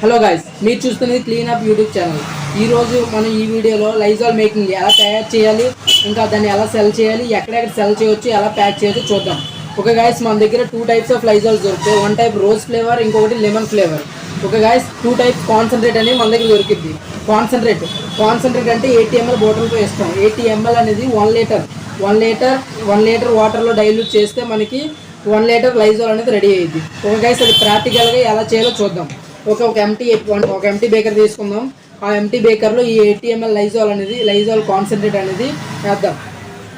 Hello guys, మీరు చూస్తున్నది clean up YouTube channel. ఈరోజు మనం ఈ వీడియోలో లైజాల్ మేకింగ్ ఎలా తయారు చేయాలి, ఇంకా దాన్ని ఎలా సెల్ చేయాలి, ఎక్కడెక్కడ సెల్ చేయొచ్చు, ఎలా ప్యాక్ చేయొచ్చు చూద్దాం. ఓకే గాయ్స్, మన దగ్గర 2 టైప్స్ ఆఫ్ లైజాల్ దొరుకుతాయి. వన్ టైప్ రోజ్ ఫ్లేవర్, ఇంకొకటి lemon flavour. Okay guys, 2 types concentrate అనేది మన దగ్గర దొరికింది. కాన్సన్ట్రేట్ అంటే 80 ml బాటిల్తో ఇస్తాం. 80 ml అనేది 1 లీటర్ వాటర్లో డైల్యూట్ చేస్తే మనకి 1 లీటర్ లైజాల్ అనేది రెడీ అయ్యింది. ఓకే గాయ్స్, అది ప్రాక్టికల్గా ఎలా చేయాలో చూద్దాం. ఒక ఎంటీ బేకర్ తీసుకుందాం. ఆ ఎంటీ బేకర్లో ఈ 80 ml లైజాల్ కాన్సన్ట్రేట్ అనేది వేద్దాం.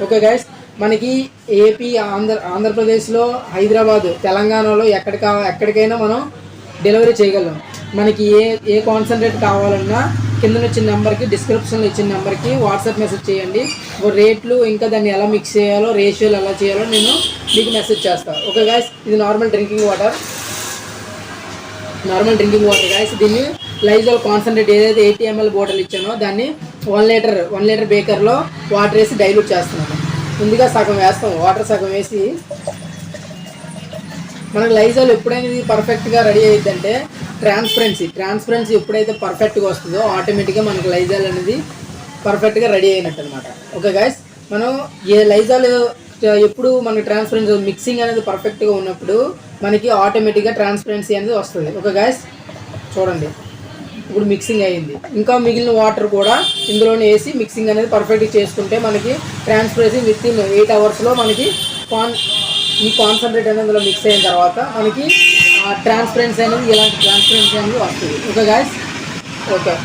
ఓకే గైస్, మనకి ఏపీ, ఆంధ్రప్రదేశ్లో, హైదరాబాద్, తెలంగాణలో ఎక్కడికైనా మనం డెలివరీ చేయగలం. మనకి ఏ కాన్సన్ట్రేట్ కావాలన్నా కింద వచ్చిన నెంబర్కి, డిస్క్రిప్షన్లో ఇచ్చిన నెంబర్కి వాట్సాప్ మెసేజ్ చేయండి. రేట్లు, ఇంకా దాన్ని ఎలా మిక్స్ చేయాలో, రేషియోలు ఎలా చేయాలో నేను మీకు మెసేజ్ చేస్తాను. ఓకే గైస్, ఇది నార్మల్ డ్రింకింగ్ వాటర్ గాయస్. దీన్ని లైజాల్ కాన్సన్ట్రేట్ ఏదైతే 80 ml బాటిల్ ఇచ్చానో దాన్ని 1 లీటర్ బేకర్లో వాటర్ వేసి డైల్యూట్ చేస్తున్నాను. ముందుగా సగం వేస్తాం, వాటర్ సగం వేసి. మనకు లైజాల్ ఎప్పుడైనా ఇది పర్ఫెక్ట్గా రెడీ అయ్యిందంటే ట్రాన్స్పరెన్సీ ఎప్పుడైతే పర్ఫెక్ట్గా వస్తుందో ఆటోమేటిక్గా మనకు లైజాల్ అనేది పర్ఫెక్ట్గా రెడీ అయినట్టు అనమాట. ఓకే గైస్, మనం లైజాల్ ఎప్పుడు మనకి ట్రాన్స్పరెన్సీ మిక్సింగ్ అనేది పర్ఫెక్ట్గా ఉన్నప్పుడు మనకి ఆటోమేటిక్గా ట్రాన్స్పరెన్సీ అనేది వస్తుంది. ఓకే గైస్, చూడండి, ఇప్పుడు మిక్సింగ్ అయ్యింది. ఇంకా మిగిలిన వాటర్ కూడా ఇందులోనే వేసి మిక్సింగ్ అనేది పర్ఫెక్ట్గా చేసుకుంటే మనకి ట్రాన్స్పరెన్సీ వితిన్ 8 అవర్స్లో మనకి ఈ కాన్సన్ట్రేట్ అనేది ఇందులో మిక్స్ అయిన తర్వాత మనకి ట్రాన్స్పరెన్సీ అనేది ఇలాంటి ట్రాన్స్పరెన్సీ అనేది వస్తుంది. ఓకే గైస్, ఓకే,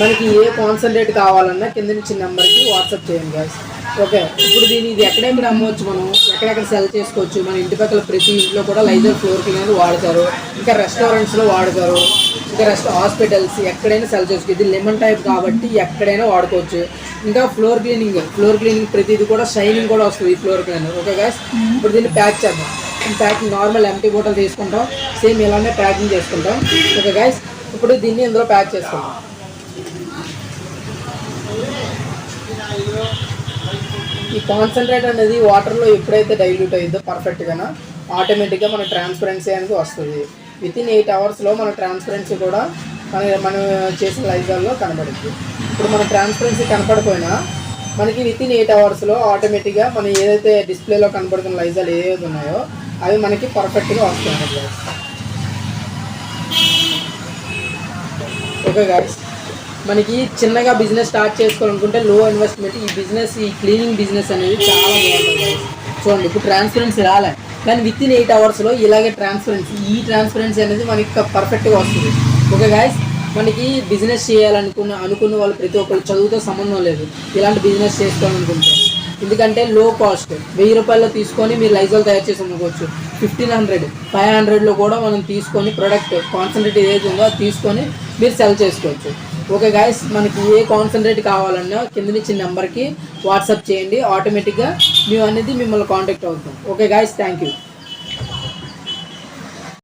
మనకి ఏ కాన్సన్ట్రేట్ కావాలన్నా కింద నుంచి నెంబర్కి వాట్సాప్ చేయండి గైస్. ఓకే, ఇప్పుడు ఇది ఎక్కడెక్కడ అమ్మవచ్చు, మనం ఎక్కడెక్కడ సెల్ చేసుకోవచ్చు. మన ఇంటి పక్కల ప్రతి ఇంట్లో కూడా లైజాల్ ఫ్లోర్ క్లీనర్ వాడతారు. ఇంకా రెస్టారెంట్స్లో వాడతారు, ఇంకా హాస్పిటల్స్, ఎక్కడైనా సెల్ చేసుకోవచ్చు. ఇది లెమన్ టైప్ కాబట్టి ఎక్కడైనా వాడుకోవచ్చు. ఇంకా ఫ్లోర్ క్లీనింగ్ ప్రతిది కూడా షైనింగ్ కూడా వస్తుంది ఈ ఫ్లోర్ క్లీనర్. ఓకే గైస్, ఇప్పుడు దీన్ని ప్యాక్ చేద్దాం. ప్యాకింగ్ నార్మల్ ఎంటీ బాటిల్ తీసుకుంటాం, సేమ్ ఇలానే ప్యాకింగ్ చేసుకుంటాం. ఓకే గైస్, ఇప్పుడు దీన్ని ఇందులో ప్యాక్ చేసుకుంటాం. ఈ కాన్సన్ట్రేట్ అనేది వాటర్లో ఎప్పుడైతే డైల్యూట్ అయ్యిందో పర్ఫెక్ట్గా ఆటోమేటిక్గా మన ట్రాన్స్పరెన్సీ అనేది వస్తుంది. వితిన్ 8 అవర్స్లో మన ట్రాన్స్పరెన్సీ కూడా మనం చేసిన లైజాల్లో కనబడుతుంది. ఇప్పుడు మన ట్రాన్స్పరెన్సీ కనపడిపోయినా మనకి వితిన్ 8 అవర్స్లో ఆటోమేటిక్గా మనం ఏదైతే డిస్ప్లేలో కనపడుతున్న లైజాల్ ఏదైతే ఉన్నాయో అవి మనకి పర్ఫెక్ట్గా వస్తాయి. ఓకే గాయ్స్, మనకి చిన్నగా బిజినెస్ స్టార్ట్ చేసుకోవాలనుకుంటే లో ఇన్వెస్ట్మెంట్ ఈ క్లీనింగ్ బిజినెస్ అనేది చాలా బాగుంటుంది. చూడండి, ఇప్పుడు ట్రాన్స్పరెన్సీ రాలే, కానీ వితిన్ 8 అవర్స్లో ఇలాగే ట్రాన్స్పరెన్సీ అనేది మనకి పర్ఫెక్ట్గా వస్తుంది. ఓకే గాయస్, మనకి బిజినెస్ అనుకున్న వాళ్ళు ప్రతి ఒక్కరు చదువుతో సంబంధం లేదు ఇలాంటి బిజినెస్ చేసుకోవాలనుకుంటే. ఎందుకంటే లో కాస్ట్, 1000 రూపాయల్లో తీసుకొని మీరు లైజాల్ తయారు చేసి అమ్ముకోవచ్చు. 1500, 500లో కూడా మనం తీసుకొని ప్రొడక్ట్ కాన్సన్ట్రేట్ ఏదైతే ఉందో అది తీసుకొని మీరు సెల్ చేసుకోవచ్చు. ఓకే గాయస్, మనకి ఏ కాన్సన్ట్రేట్ కావాలన్నా కింద నుంచి నెంబర్కి వాట్సాప్ చేయండి. ఆటోమేటిక్గా మేము అనేది మిమ్మల్ని కాంటాక్ట్ అవుతాం. Okay guys, thank you.